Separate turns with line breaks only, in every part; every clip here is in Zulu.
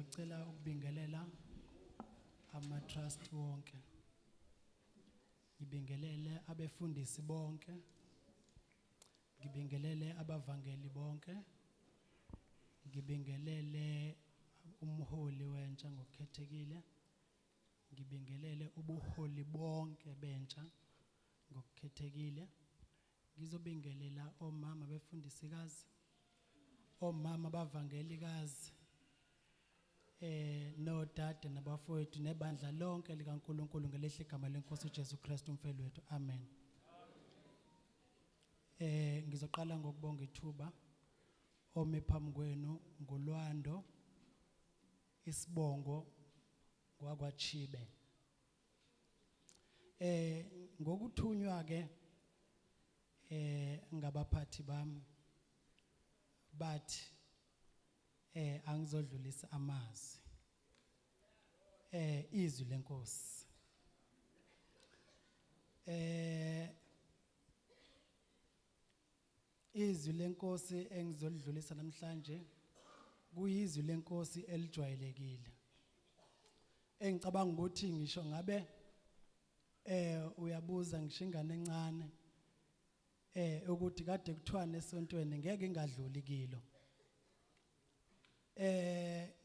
ngicela ukubingelela ama-trust wonke. Ngibingelele abefundisi bonke. Ngibingelele abavangeli bonke. Ngibingelele umholi wentsha ngokukhethekile. Ngibingelele ubuholi bonke bentsha ngokukhethekile. Ngizobingelela omama befundisikazi, omama bavangelikazi, nodade nabafowethu nebandla lonke likaNkulunkulu ngelihle igama lenkosi uJesu Kristu umfelo wethu. Amen. Ngizoqala ngokubonga ithuba ome phambi kwenu ngoLwando isibongo kwaKwaChibe. Ngokuthunywa ke ngabaphathi bami bathi angizodlulisa amazwi izwi lenkosi. Izwi lenkosi engizolidlulisa namhlanje kuyizwi lenkosi elijwayelekile. Engicabanga ukuthi ngisho ngabe uyabuza ngisho ingane encane ukuthi kade kuthiwa esontweni ngeke ingadluli kilo.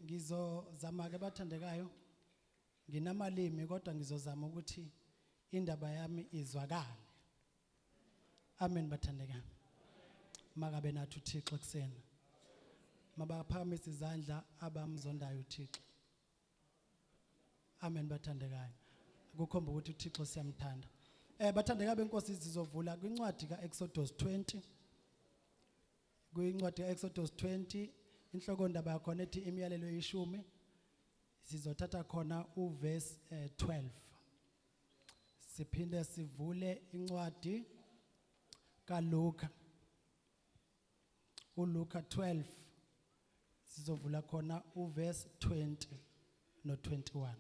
Ngizozama ke bathandekayo, nginamalimi kodwa ngizozama ukuthi indaba yami izwakale. Amen bathandekayo. Makabe nathi uThixo kusena. Mabaphakamisa izandla abamzondayo uThixo. Amen bathandekayo. Kukhomba ukuthi uThixo siyamthanda. Bathandekayo benkosi sizovula kwincwadi kaExodus 20. Kwincwadi kaExodus 20 inhloko ndaba yakho ethi imiyalelo yeshumi. Sizothatha khona uverse 12. Siphinde sivule incwadi kaLuka. uLuka 12 sizovula khona uverse 20 no 21.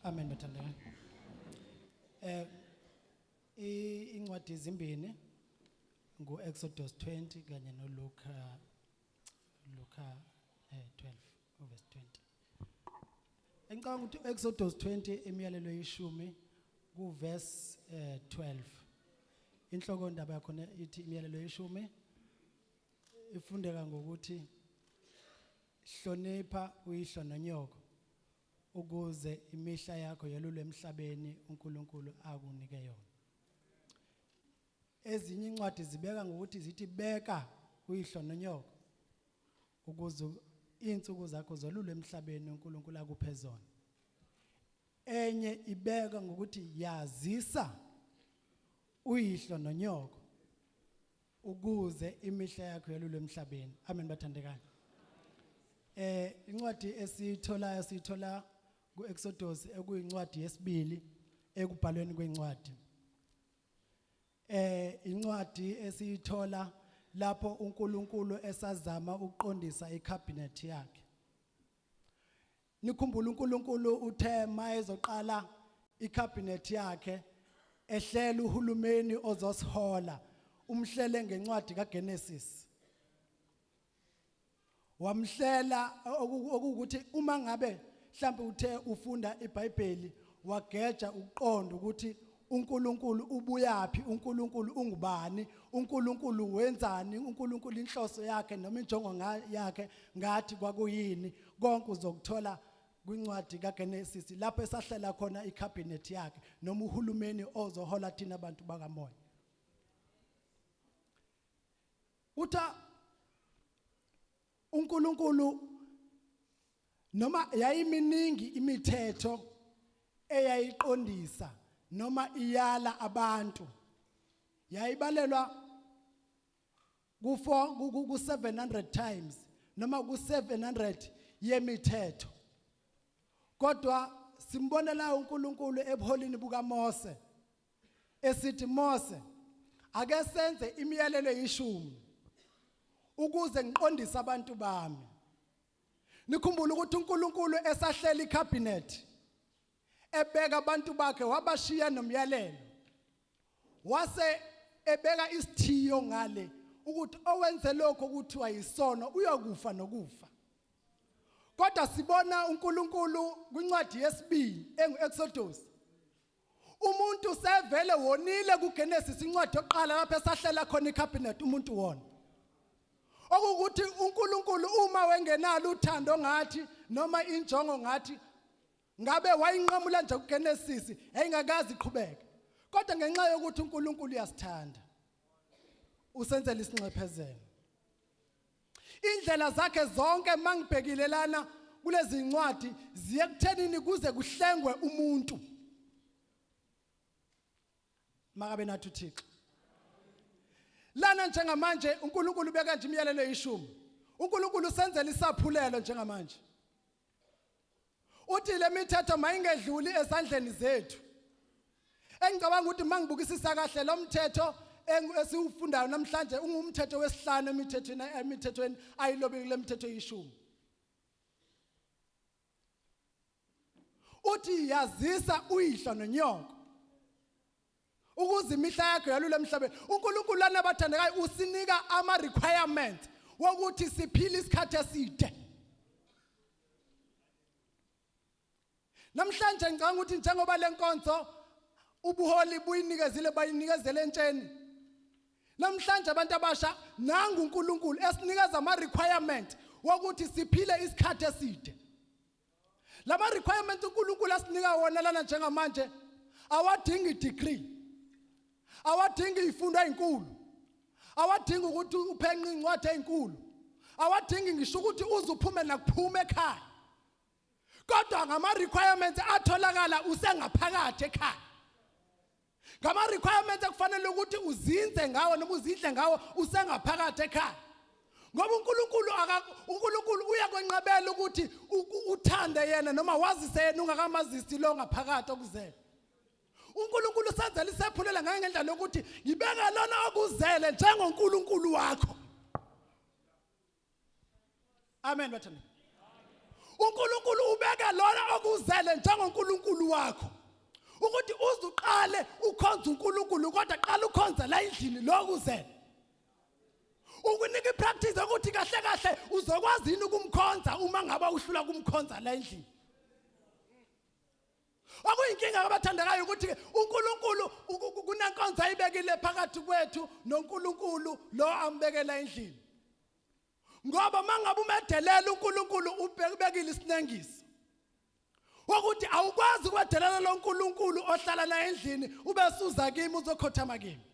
Amen bathandana. Incwadi ezimbini ngo-Exodus 20 kanye noLuka 12 verse 20. Engicabanga ukuthi Exodus 20 imiyalelo yeshumi kuverse 12. Inhloko ndaba yakhona ithi imiyalelo yeshumi ifundeka ngokuthi hlonipha uyihlo nonyoko ukuze imihla yakho yalule emhlabeni uNkulunkulu akunike yona. Ezinye incwadi zibeka ngokuthi zithi beka uyihlo nonyoko ukuze insuku zakho zolule emhlabeni uNkulunkulu akuphe zona. Enye ibeka ngokuthi yazisa uyihlo nonyoko ukuze imihla yakho yalule emhlabeni. Amen bathandekayo. Incwadi siyithola ku-Exodus ekuyincwadi yesibili ekubhalweni kwencwadi. Incwadi esiyithola lapho uNkulunkulu esazama ukuqondisa icabinet yakhe. Nikhumbula uNkulunkulu uthe mayezoqala icabinet yakhe ehlela uhulumeni ozosihola umhlele ngencwadi kaGenesis. Wamhlela okuthi uma ngabe mhlawumbe uthe ufunda iBhayibheli wageja ukuqonda ukuthi uNkulunkulu ubuyapi, uNkulunkulu ungubani, uNkulunkulu wenzani, uNkulunkulu inhloso yakhe noma injongo yakhe ngathi kwakuyini, konke uzokuthola kwincwadi kaGenesis lapho esahlela khona icabinet yakhe noma uhulumeni ozohola thina abantu bakamoya. Utha uNkulunkulu noma yayiminingi imithetho eyayiqondisa noma iyala abantu yayibalelwa ku 700 times noma ku 700 yemithetho. Kodwa simbonela uNkulunkulu ebuholini bukaMose esithi Mose ake senze imiyalelo yeshumi ukuze ngiqondise abantu bami. Nikhumbula ukuthi uNkulunkulu esahlela icabinet ebeka abantu bakhe wabashiya nomyalelo. Wase ebeka isithiyo ngale ukuthi owenze lokho ukuthi wayisono uyokufa nokufa. Kodwa sibona uNkulunkulu kwincwadi yesibili engu-Exodus. Umuntu sevele wonile kuGenesis incwadi yokuqala lapho esahlela khona icabinet umuntu wona. Okuthi uNkulunkulu uma wengenalo uthando ngathi noma injongo ngathi ngabe wayinqamula nje kuGenesis ayingakazi iqhubeka. Kodwa ngenxa yokuthi uNkulunkulu uyasithanda usenzela isinxephezelo. Indlela zakhe zonke mangibhekile lana kulezi incwadi ziye kuthenini kuze kuhlengwe umuntu. Makabe nathi uThixo. Lana njengamanje uNkulunkulu beka nje imiyalelo yeshumi. uNkulunkulu senzela isaphulelo njengamanje. Uthi le mithetho mayingedluli esandleni zethu. Engicabanga ukuthi mangibukisisa kahle lo mthetho esiwufundayo namhlanje ungumthetho wesihlanu emithethweni ayilobekile imithetho yeshumi. Uthi yazisa uyihlo nonyoko ukuze imihla yakho yalule emhlabeni. uNkulunkulu lana bathandekayo usinika ama requirements wokuthi siphile isikhathi eside. Namhlanje ngicanga ukuthi njengoba lenkonzo ubuholi buyinikezile bayinikezele entsheni. Namhlanje abantu abasha nangu uNkulunkulu esinikeza ama requirement wokuthi siphile isikhathi eside. Lama requirement uNkulunkulu asinika wona lana njengamanje awadingi degree. Awadingi ifundo ezinkulu. Awadingi ukuthi uphenqe incwadi ezinkulu. Awadingi ngisho ukuthi uzuphume nakuphume ekhaya. Kodwa ngama requirements atholakala usengaphakathi ekhaya. Ngama requirements ekufanele ukuthi uzinze ngawo noma uzidle ngawo usengaphakathi ekhaya. Ngoba uNkulunkulu uyakwenqabela ukuthi uthande yena noma wazise yena ungakamazisi lo ngaphakathi okuzele. uNkulunkulu senzela isephulela ngendlela yokuthi ngibeka lona okuzele njengoNkulunkulu wakho. Amen bathana. uNkulunkulu ubeka lona okuzele njengoNkulunkulu wakho ukuthi uzuqale ukhonza uNkulunkulu kodwa qala ukhonza la endlini lokuzele ukunika ipractice ukuthi kahle kahle uzokwazi yini ukumkhonza uma ngaba uhlula kumkhonza la endlini akuyinkinga abathandekayo ukuthi uNkulunkulu kunenkonzo ayibekile phakathi kwethu noNkulunkulu lo ambekela endlini ngoba mangabe umedelela uNkulunkulu ubekile isinengiso ukuthi awukwazi ukwedelela lo uNkulunkulu ohlala la endlini ubesuza kimi uzokhothama kimi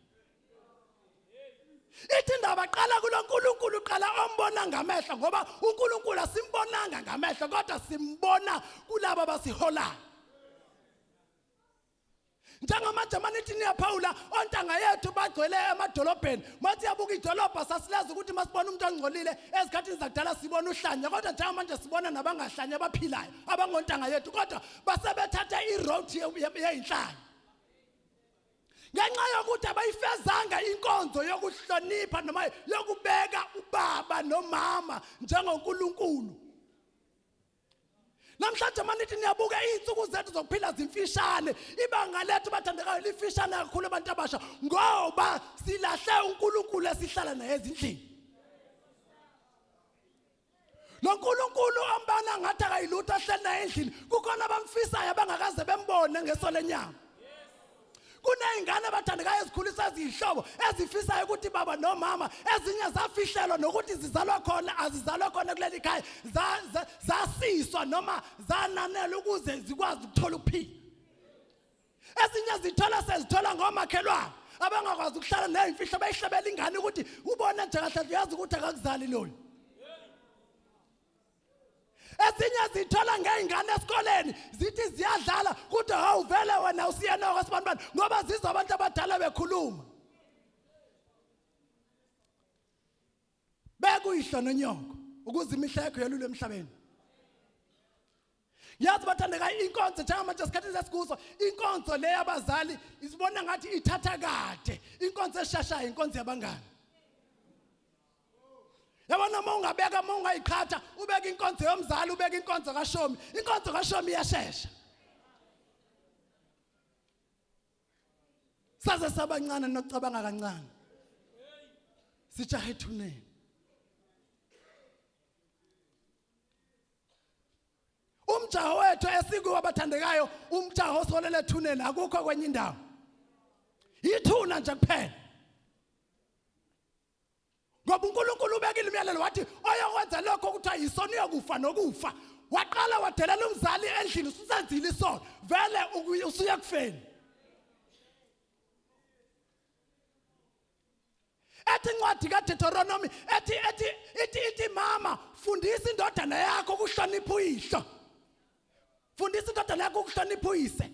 ithi ndaba qala kulo uNkulunkulu qala ombona ngamehlo ngoba uNkulunkulu asimbonanga ngamehlo kodwa simbona kulabo abasiholayo njengamanje manithi niyaphawula ontanga yethu bagcwele emadolobheni mathi yabuka idolobha sasileza ukuthi masibona umuntu ongcolile ezikhathini zakudala sibona uhlanya kodwa njengamanje sibona nabangahlanya abaphilayo abangontanga yethu kodwa basebethatha iroad yeyinhlanya ngenxa yokuthi abayifezanga inkonzo yokuhlonipha noma yokubeka ubaba nomama njengoNkulunkulu namhlanje manithi niyabuka izinsuku zethu zokuphila zimfishane ibanga lethu bathandekayo lifishane kakhulu abantu abasha ngoba silahle uNkulunkulu esihlala naye ezindlini lo uNkulunkulu ambana ngathi akayilutho ahlala naye endlini kukhona abamfisayo abangakaze bembone ngeso lenyama kuneyingane abathandekayo ezikhulisa izihlobo ezifisayo ukuthi baba nomama ezinye zafihlelwa nokuthi zizalwa khona azizalwa khona kuleli khaya zasiswa noma zananela ukuze zikwazi ukuthola ukuphila ezinye zithola sezithola ngomakhelwane abangakwazi ukuhlala nezimfihlo bayihlebela ingane ukuthi ubone nje kahle uyazi ukuthi akakuzali loyo ezinye zithola ngeingane esikoleni zithi ziyadlala kodwa awuvele wena usiyena kwasibanibani ngoba zizwa abantu abadala bekhuluma bekuyihlo nonyoko ukuze imihla yakho yelule emhlabeni yazi bathandeka inkonzo njengamanje esikhathini sesikuso inkonzo le yabazali isibona ngathi ithatha kade inkonzo eshashayo inkonzo yabangani yabona uma ungabeka uma ungayiqhatha ubeka inkonzo yomzali ubeka inkonzo kaShomi inkonzo kaShomi iyashesha saze sabancane nokucabanga kancane sijahe ethuneni umjaho wethu esikuwo abathandekayo umjaho osolele ethuneni akukho kwenye indawo ithuna nje kuphela ngoba uNkulunkulu ubekile imiyalelo wathi oyokwenza lokho kuthiwa yisoni yokufa nokufa waqala wadelela umzali endlini usenzile isono vele usuya kufeni ethi incwadi kaDeuteronomy ethi mama fundisa indodana yakho ukuhlonipha uyihlo fundisa indodana yakho ukuhlonipha uyise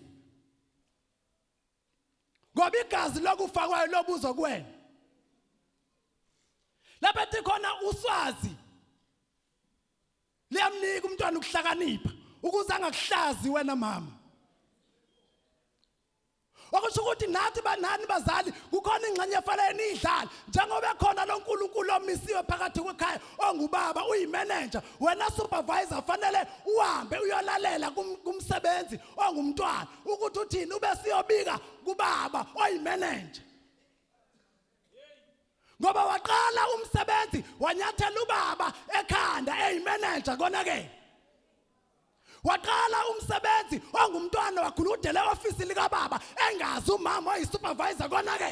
ngoba igazi lokufa kwayo lobuzo kuwena lapha ethi khona uswazi liyamnika umntwana ukuhlakanipha ukuze angakuhlazi wena mama okusho ukuthi nathi banani bazali kukhona ingxenye efanele nidlala njengoba khona lo uNkulunkulu omisiwe phakathi kwekhaya ongubaba uyimanager wena supervisor fanele uhambe uyolalela kumsebenzi ongumntwana ukuthi uthini ube siyobika kubaba oyimanager ngoba waqala umsebenzi wanyathela ubaba ekhanda eyimanager kona ke waqala umsebenzi ongumntwana wakhuludela eoffice lika baba engazi umama oyisupervisor kona ke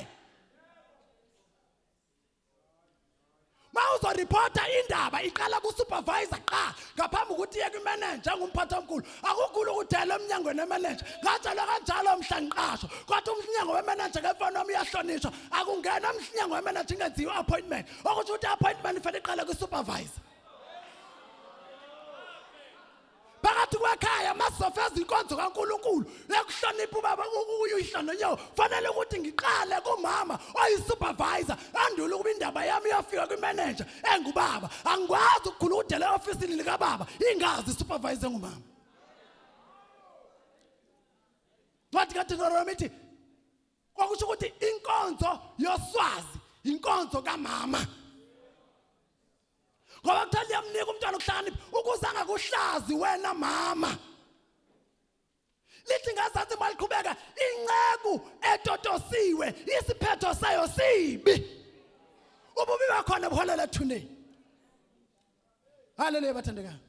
mawuzo reporta indaba iqala ku supervisor qa ngaphambi ukuthi iye ku manager ngumphathi omkhulu akukhulu ukudela emnyangweni wemanager kanjalo kanjalo umhlanqasho kodwa umnyango wemanager kefana uyahlonishwa akungena umnyango wemanager ingenziwa appointment ukuthi uthi appointment fanele iqala ku supervisor phakathi kwekhaya masofeza inkonzo kaNkulunkulu ekuhlonipha ubaba uyihlo nonyawo fanele ukuthi ngiqale kumama oyisupervisor andule ukuba indaba yami iyafika kwimanager engubaba angikwazi ukukhuludela eoffice lika baba ingazi supervisor ngumama wathi kaDeuteronomy ithi kwakusho ukuthi inkonzo yoswazi inkonzo kaMama ngoba kuthiwa liyamnika umntwana ukuhlakanipha ukuze angakuhlazi wena mama. Lithi ngazathi maliqhubeka inceku etotosiwe isiphetho sayo sibi. Ububi bakhona buholela ethuneni. Haleluya bathandekayo.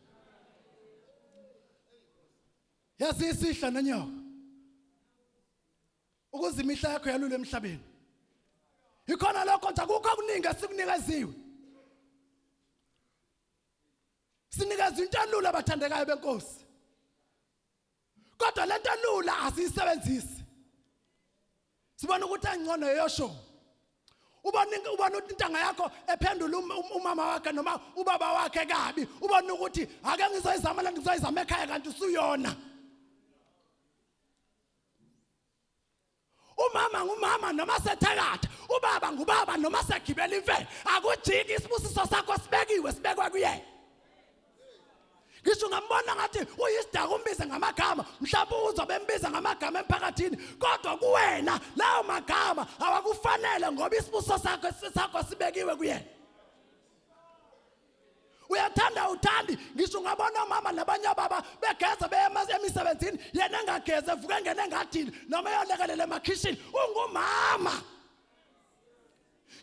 Yazi isihla nonyoka. Ukuze imihla yakho yalule emhlabeni. Ikhona lokho nje akukho okuningi esikunikeziwe. Sinikeza into elula bathandekayo benkosi. Kodwa lento elula asiyisebenzisi. Sibona ukuthi angcono yosho. Ubona ukuthi intanga yakho ephendula umama wakhe noma ubaba wakhe kabi. Ubona ukuthi ake ngizoyizama la ngizoyizama ekhaya kanti usuyona. Umama ngumama noma sethakatha. Ubaba ngubaba noma segibela imfene. Akujiki isibusiso sakho sibekiwe sibekwa kuyena. Ngisho ngambona ngathi uyisidaka umbize ngamagama mhlawumbe uzobe embiza ngamagama emphakathini kodwa kuwena lawo magama awakufanele ngoba isibuso sakho sibekiwe kuyena. Uyathanda uthandi ngisho ngabona mama nabanye baba begeza beye emisebenzini yena engageze evuka engene engadini noma eyolekelela emakhishini ungumama.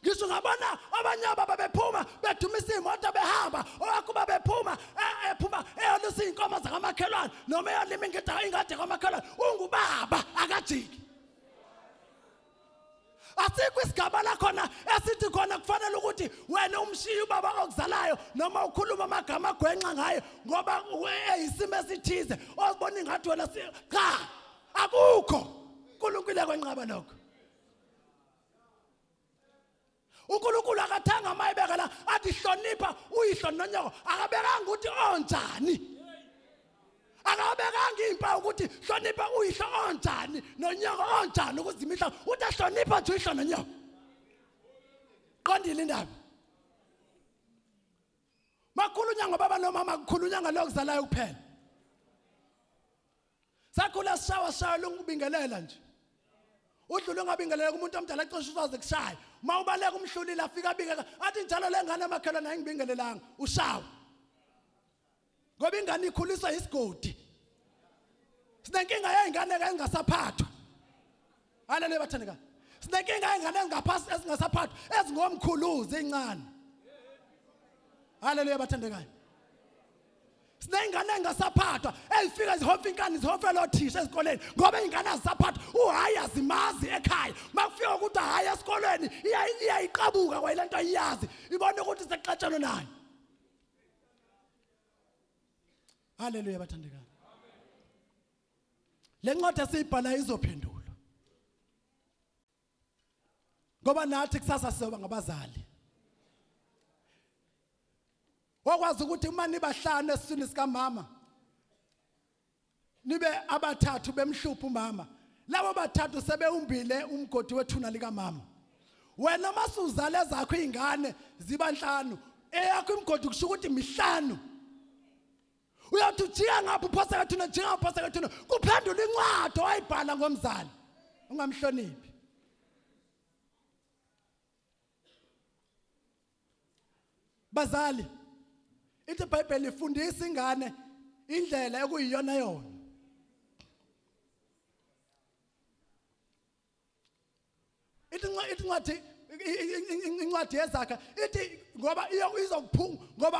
Ngisho ngabona abanye baba bephuma bedumisa imoto behamba owakuba bephuma ephuma eyolusa inkomo zakamakhelwane noma eyolima ingadi kamakhelwane ungubaba akajiki. Asikho isigaba la khona esithi khona kufanele ukuthi wena umshiye ubaba okuzalayo noma ukhuluma amagama agwenqa ngayo ngoba eyisimo esithize ozibona ingathi wena cha akukho. uNkulunkulu kwenqaba lokho. uNkulunkulu akathanga amayibeka la athi hlonipha uyihlo nonyoko akabekanga ukuthi onjani. Akabekanga impawu ukuthi hlonipha uyihlo onjani nonyoko onjani ukuze imihla uthi hlonipha nje uyihlo nonyoko. Qondile indaba. Makhulunywa ngobaba nomama kukhulunywa ngalokuzalayo kuphela. Sakhula sishawa lokubingelela nje. Udlule ngabingelela kumuntu omdala exosha uzaze kushaya. Mawubaleka umhlulile afika abingeka athi njalo lengane emakhelwane ayingibingelelanga ushawa. Ngoba ingane ikhuliswa isigodi. Sinenkinga yezingane engasaphathwa. Haleluya bathandeka. Sinenkinga yezingane engaphasi ezingasaphathwa ezingomkhuluzi ezincane. Haleluya bathandekayo. Sinengane engasaphathwa ezifika zihofa inkani zihofa lothisha ezikoleni ngoba ingane azisaphathwa uhayi azimazi ekhaya makufika ukuthi hayi esikoleni iyayiqabuka kwayilento iyazi ibona ukuthi sekuxatshana nayo. Haleluya bathandekayo. Le ncwadi esiyibhala izophendula ngoba nathi kusasa sizoba ngabazali. Wakwazi ukuthi uma nibahlanu esiswini sika mama nibe abathathu bemhlupha umama labo bathathu sebeumbile umgodi wethuna lika mama. Wena masuzale zakho izingane ziba 5 eyakho imgodi kusho ukuthi mihlanu. Uyathi ujiya ngapha uphasa kathuna njengapha uphasa kathuna kuphendula incwadi wayibhala ngomzali ungamhloniphi. Bazali ithi iBhayibheli ifundisa ingane indlela ekuyiyona yona. Ithi incwadi yezakha ithi ngoba izokuphuma ngoba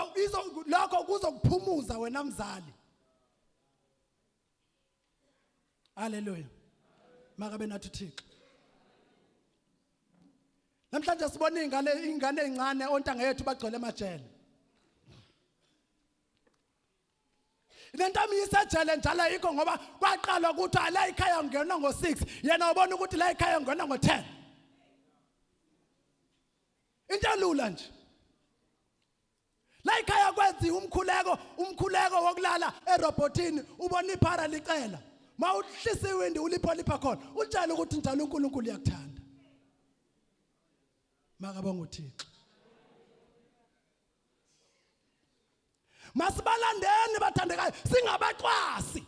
lokho kuzokuphumuza wena mzali. Haleluya. Makabe nathi Thixo. Namhlanje sibona ingane ezincane ontanga yethu bagcwele emajele. Lentami isejele njalo yikho ngoba kwaqala ukuthi la ekhaya ngena ngo6 yena ubona ukuthi la ekhaya ngena ngo10. Into elula nje. La ekhaya kwenzi umkhuleko wokulala erobotini ubona iphara licela. Mawuhlisa iwindi ulipha khona. Utshela ukuthi njalo uNkulunkulu uyakuthanda. Makabonga uThixo. Masibalandeni bathandekayo singabaqwasi.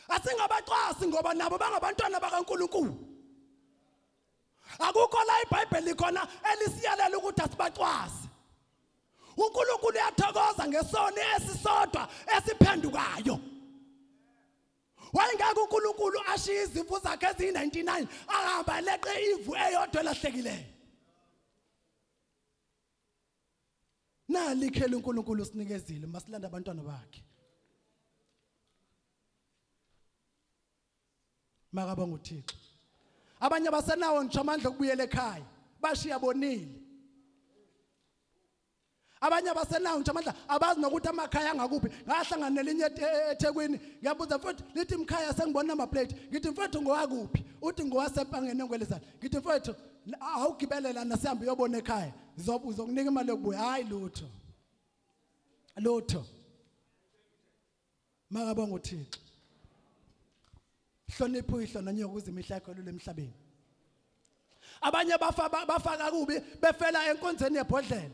Asingabaqwasi ngoba nabo bangabantwana bakaNkulunkulu. Akukho la iBhayibheli khona elisiyalela ukuthi asibaqwasi. ngesono esisodwa esiphendukayo. Wayengeke uNkulunkulu ashiye izimvu zakhe eziyi-99 ahamba leqe ivu eyodwa elahlekileyo. Nalikhela uNkulunkulu sinikezile masilanda abantwana bakhe. Makabonga uThixo. Abanye basenawo ngisho amandla okubuyela ekhaya, bashiya bonile. Abanye basenawo ngisho amandla abazi nokuthi amakhaya angakuphi. Ngahlangana nelinye eThekwini, ngiyabuza mfowethu, lithi imkhaya sengibona ama plate. Ngithi mfowethu ngowakuphi? Uthi ngowasepangeni engwelezana. Ngithi mfowethu awugibelela nasihambe uyobona ekhaya. Uzokunika imali yokubuya. Hayi lutho. Lutho. Makabonga uThixo. Hlonipha uyihlonanyoko ukuze imihla yakho lule emhlabeni. Abanye bafaka kubi befela enkonzweni yebhodlela.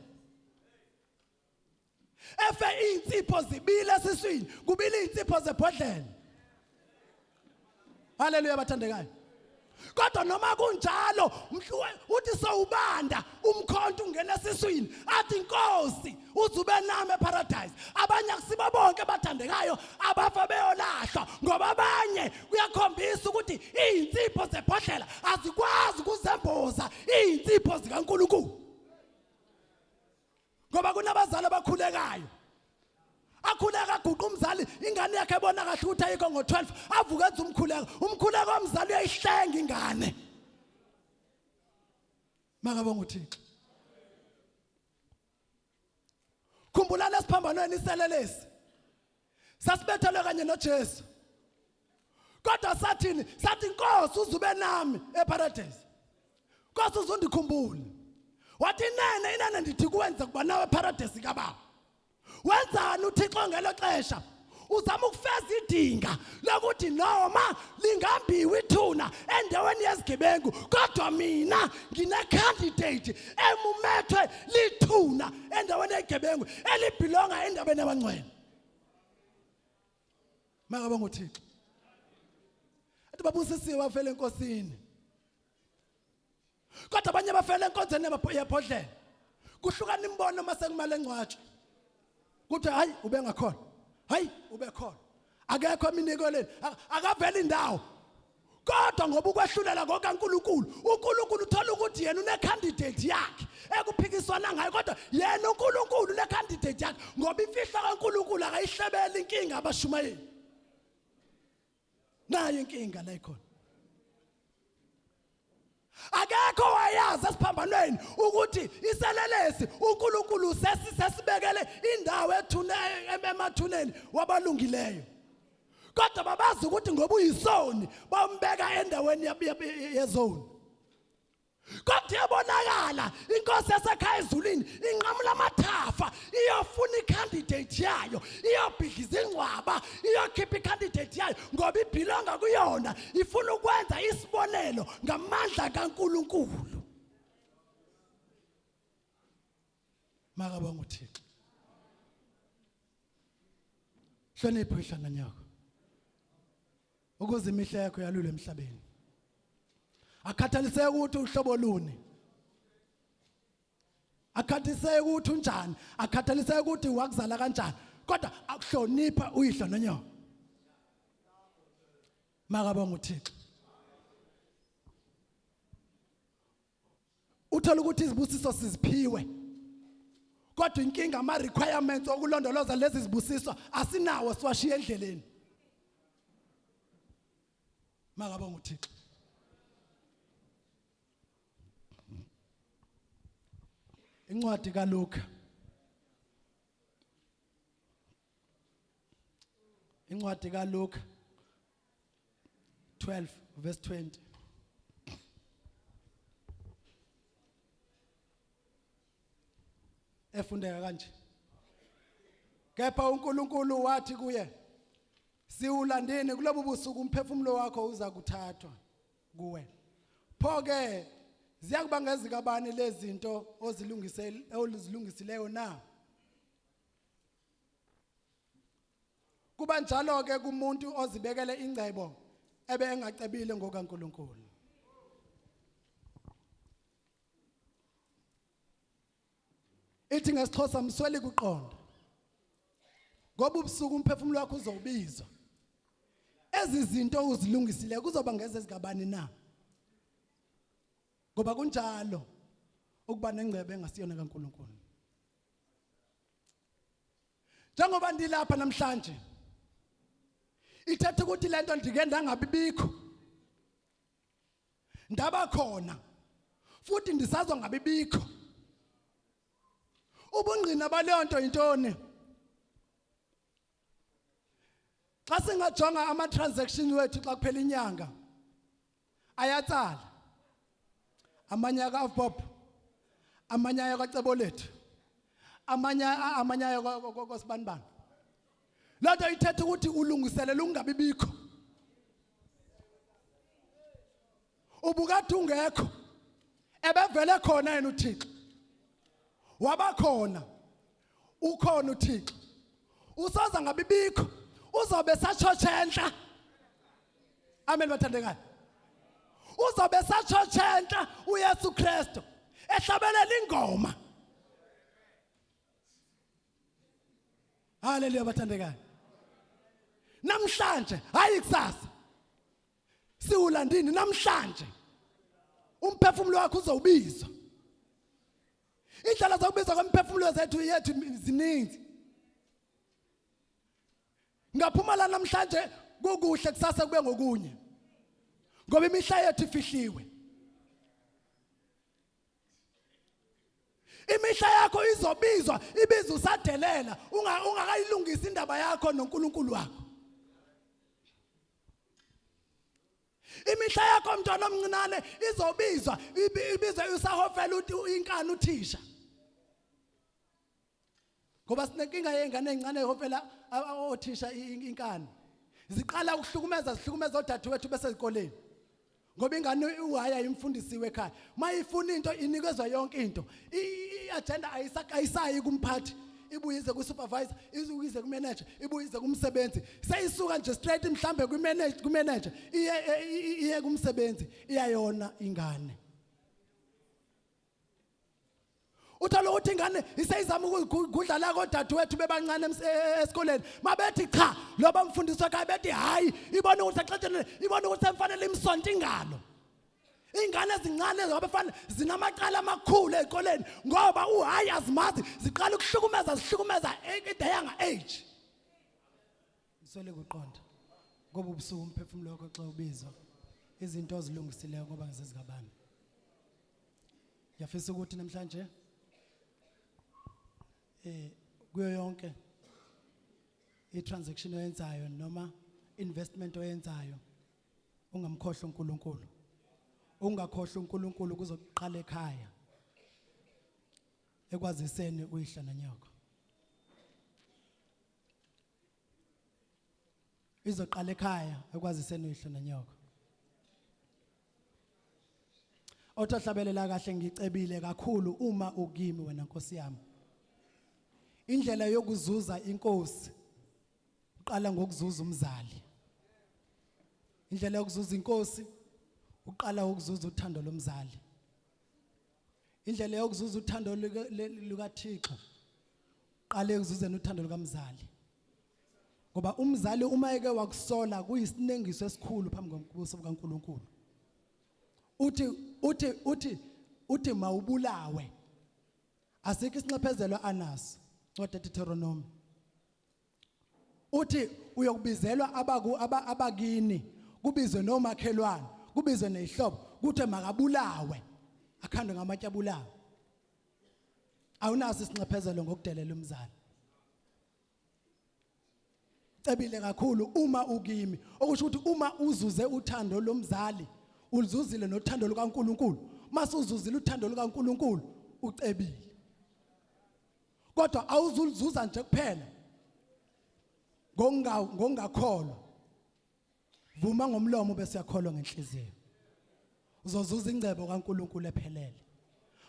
Efe insipho zibile esiswini, kubile insipho zebhodlela. Haleluya bathandekayo. Kodwa noma kunjalo uthi sowubanda umkhonto ungena esiswini athi inkosi uzube nami eparadise. Abanye akusibo bonke bathandekayo abafa beyolahla ngoba abanye kuyakhombisa ukuthi izinsipho zebhodlela azikwazi ukuzemboza izinsipho zikaNkulunkulu. Ngoba kunabazali abakhulekayo. Akhuleka guqa umzali ingane yakhe ebona kahle ukuthi ayikho ngo12 avuka enza umkhuleko womzali uyayihlenga ingane. Makabonga uThixo. Khumbula lesiphambanweni iselelesi. Sasibethelwe kanye noJesu. Kodwa sathini? Sathi inkosi uzube nami eparadise. Inkosi uzondikhumbula. Wathi inene ndithi kuwenza kuba nawe eparadise kaBaba. Wenzani uThixo ngelo xesha? Uzama ukufeza idinga lokuthi noma lingambiwe ithuna endaweni yezigebengu, kodwa mina ngine candidate emumethwe lithuna endaweni yezigebengu elibhilonga endabeni yabangcwele. Makabonga uThixo. Athi babusisiwe bafela enkosini. Kodwa abanye bafela enkonzweni yebhodlela. Kuhlukana imbono mase kumale ngcwatshwe. Kuthi hayi ube ngakhona. Hayi ube khona. Akekho iminikelweni, akavela indawo. Kodwa ngoba ukwehlulela ngokaNkulunkulu, uNkulunkulu uthola ukuthi yena une candidate yakhe ekuphikiswana ngayo, kodwa yena uNkulunkulu une candidate yakhe ngoba imfihlo kaNkulunkulu akayihlebela inkinga abashumayeli. Nayo inkinga la ikhona. Akekho wayazi esiphambanweni ukuthi iselelesi uNkulunkulu sesibekele indawo emathuneni wabalungileyo. Kodwa babazi ukuthi ngoba uyisoni bambeka endaweni yezoni. Kodwa yabonakala inkosi yasekhaya ezulwini inqamula amathafa iyofuna icandidate yayo, iyobhikiza ingcwaba, iyokhipha icandidate yayo ngoba ibhilonga kuyona, ifuna ukwenza isibonelo ngamandla kaNkulunkulu. Makabonga uThixo. Hlonipha ihlonanyoko ukuze imihla yakho yalule emhlabeni. Akhathaliseke ukuthi uhlobo luni. Akhathaliseke ukuthi unjani, akhathaliseke ukuthi wakuzala kanjani, kodwa akuhlonipha uyihlonanyoko. Makabonga uThixo. Uthola ukuthi izibusiso siziphiwe. Kodwa inkinga ama requirements okulondoloza lezi zibusiso asinawo, siwashiya endleleni. Makabonga uThixo. Incwadi kaLuka. Incwadi kaLuka 12 verse 20. Efundeka kanje. Kepha uNkulunkulu wathi kuye, siwulandeni kulobu busuku umphefumulo wakho uza kuthathwa kuwe. Pho-ke ziyakubangeza kabani lezi zinto ozilungisileyo na? Kuba njalo ke kumuntu ozibekele ingcebo ebe engacebile ngokaNkulunkulu. Ithi ngesixhosa msweli kuqonda. ngoba ubusuku umphefumulo wakho uzobizwa ezizinto uzilungisile kuzoba ngeze zigabani na ngoba kunjalo ukuba nengcebe engasiyona kaNkulunkulu njengoba ndilapha namhlanje ithethe ukuthi lento ndike ndangabibikho ndaba khona futhi ndisazwa ngabibikho ubungqina baleyo nto intoni xa singajonga ama transaction wethu xa kuphela inyanga ayatsala amanye akaFbob amanye ayakacebo lethu amanye ayakosibanibani lonto ithethe ukuthi ulungiselela ungabibikho ubukade ungekho ebevele khona yena uThixo wabakhona ukhona uThixo usoza ngabibikho uzobe sachochentla amen bathandekayo uzobe sachochentla uYesu Kristu ehlabelela ingoma haleluya bathandekayo namhlanje hayi kusasa siwulandini namhlanje umphefumulo wakho uzobizwa indlela zokubizwa kwemphefumulo yethu ziningi ngaphuma la namhlanje kukuhle kusasa kube ngokunye ngoba imihla yethu ifihliwe imihla yakho izobizwa ibizwa usadelela ungakayilungisa indaba yakho noNkulunkulu wakho imihla yakho mntwana omncane izobizwa ibizwe usahofela inkani uthisha ngoba sinenkinga yengane ezincane ehofela othisha inkani ziqala ukuhlukumeza odadewethu bese ezikoleni ngoba ingane uhaya imfundisiwe ekhaya mayifuna into inikezwa yonke into iagenda ayisayi kumphathi ibuyize kusupervisor izukize kumanager ibuyize kumsebenzi seyisuka nje straight mhlambe kumanager iye kumsebenzi iyayona ingane uthola ukuthi ingane iseyizama ukudlala kodadewethu bebancane esikoleni mabethi cha loba mfundiswa ekhaya bethi hayi ibona ukuthi axetshene ibona ukuthi semfanele imsonto ingalo ingane ezincane zabafana zinamaqala amakhulu ezikoleni ngoba uhayi azimazi ziqala ukuhlukumeza at the young age isole kuqonda ngoba ubusuku umphefumulo wakho xa ubizwa izinto ozilungisileyo ngoba ngezizigabani yafisa ukuthi namhlanje kuyo yonke i-transaction oyenzayo noma investment oyenzayo ungamkhohlwa uNkulunkulu ungakhohlwa uNkulunkulu kuzoqala ekhaya ekwaziseni uyihla nanyoko izoqala ekhaya ekwaziseni uyihla nanyoko othahlabelela kahle ngicebile kakhulu uma ukimi wena Nkosi yami indlela yokuzuza inkosi uqala ngokuzuza umzali indlela yokuzuza inkosi uqala ukuzuza uthando lomzali indlela yokuzuza uthando lukaThixo uqale ukuzuzeni uthando lukaMzali ngoba umzali uma eke wakusola kuyisinengiso esikhulu phambi kombuso kaNkulunkulu uthi mawubulawe asikho isinxephezelo anaso ncwadi Deuteronomy uthi uyokubizelwa abakini kubizwe nomakhelwane kubizwe nezihlobo kuthi makabulawe akhandwe ngamatye abulawe awunaso isinxephezelo ngokudelela umzali cebile kakhulu uma ukimi okusho ukuthi uma uzuze uthando lomzali uluzuzile nothando lukaNkulunkulu mase uzuzile uthando lukaNkulunkulu ucebile kodwa awuzuzuza nje kuphela ngongakholwa vuma ngomlomo bese yakholwa ngenhliziyo uzozuza ingcebo kaNkulunkulu ephelele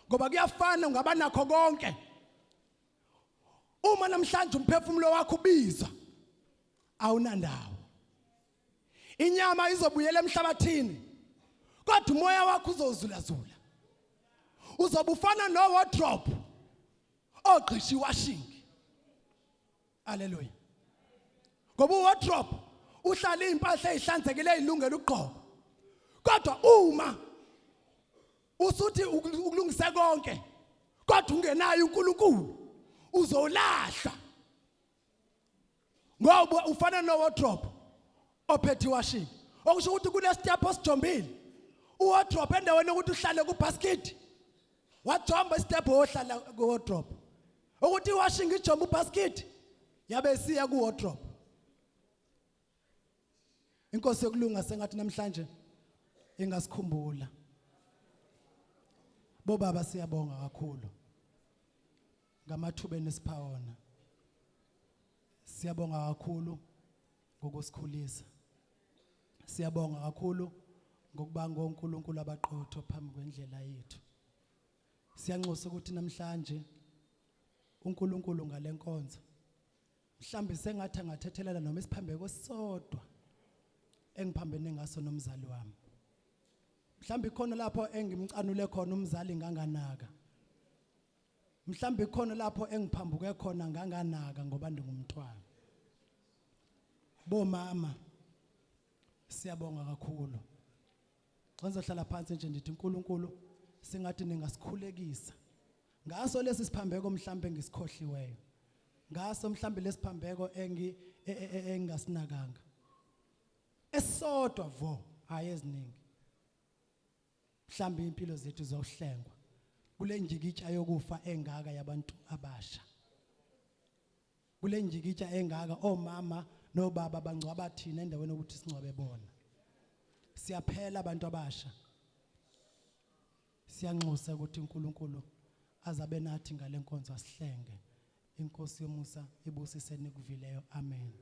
ngoba kuyafana ungaba nakho konke uma namhlanje umphefumulo wakho ubizwa awunandawo inyama izobuyela emhlabathini kodwa umoya wakho uzozulazula uzobufana no wardrobe ogqisha iwashing haleluya ngoba uwardrobe uhlala impahla ezihlanzekile ezilungele ukugqoka. Kodwa uma usuthi ukulungisa konke kodwa ungenayo uNkulunkulu uzolahla. Ngoba ufana no wardrobe ophethe washing. Okusho ukuthi kule step osijombile. Uwardrobe endaweni ukuthi uhlale ku basket. Wajomba step ohlala ku wardrobe. Ukuthi iwashing ijomba ubasket yabe siya ku wardrobe. Inkosi yokulunga sengathi namhlanje ingasikhumbula. Bobaba siyabonga kakhulu ngamathuba enisiphaona. Siyabonga kakhulu ngokusikhulisa. Siyabonga kakhulu ngokubanga uNkulunkulu abaqotho phambi kwendlela yethu. Siyanxusa ukuthi namhlanje uNkulunkulu ngalenkonzo mhlambe sengathi angathethelela noma isiphambeko sodwa engiphambene ngaso nomzali wami. Mhlambe khona lapho engimcanule khona umzali nganganaka. Mhlambe khona lapho engiphambuke khona nganganaka ngoba ndingumntwana. Bomama siyabonga kakhulu. Ngizohlala phansi nje ndithi uNkulunkulu singathi ningasikhulekisa. Ngaso lesi siphambeko mhlambe ngisikhohliweyo. Ngaso mhlambe lesiphambeko engasinakanga. Esodwa vo hayi eziningi. Mhlambe impilo zethu zohlengwa kule njikitsha yokufa engaka yabantu abasha. Kule njikitsha engaka omama nobaba bangcwaba thina endaweni ukuthi singcwabe bona. Siyaphela abantu abasha. Siyanxusa ukuthi uNkulunkulu azabe nathi ngalenkonzo asihlenge. Inkosi yomusa ibusiseni kuvileyo. Amen.